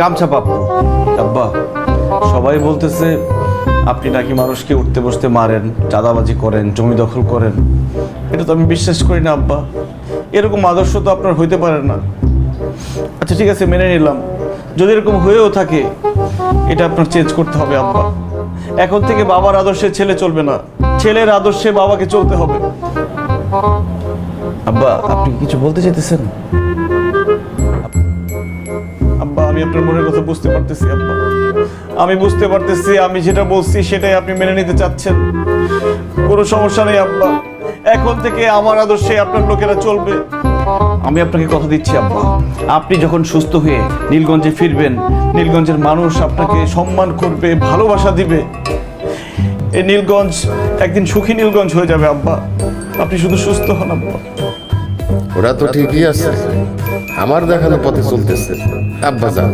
গামছা পাপ্পু। আব্বা, সবাই বলতেছে আপনি নাকি মানুষকে উঠতে বসতে মারেন, চাঁদাবাজি করেন, জমি দখল করেন। এটা তো আমি বিশ্বাস করি না আব্বা। এরকম আদর্শ তো আপনার হইতে পারে না। আচ্ছা ঠিক আছে, মেনে নিলাম। যদি এরকম হয়েও থাকে, এটা আপনার চেঞ্জ করতে হবে আব্বা। এখন থেকে বাবার আদর্শে ছেলে চলবে না, ছেলের আদর্শে বাবাকে চলতে হবে। আব্বা, আপনি কিছু বলতে চাইতেছেন? আব্বা, আমি আপনার মনের কথা বুঝতে পারতেছি আব্বা। আমি বুঝতে পারতেছি, আমি যেটা বলছি সেটাই আপনি মেনে নিতে চাচ্ছেন। কোনো সমস্যা নেই আব্বা, এখন থেকে আমার আদর্শে আপনার লোকেরা চলবে। আমি আপনাকে কথা দিচ্ছি আব্বা, আপনি যখন সুস্থ হয়ে নীলগঞ্জে ফিরবেন, নীলগঞ্জের মানুষ আপনাকে সম্মান করবে, ভালোবাসা দিবে। এই নীলগঞ্জ একদিন সুখী নীলগঞ্জ হয়ে যাবে আব্বা। আপনি শুধু সুস্থ হন আব্বা। ওরা তো ঠিকই আছে, আমার দেখানো পথে চলতেছে। আব্বা যান।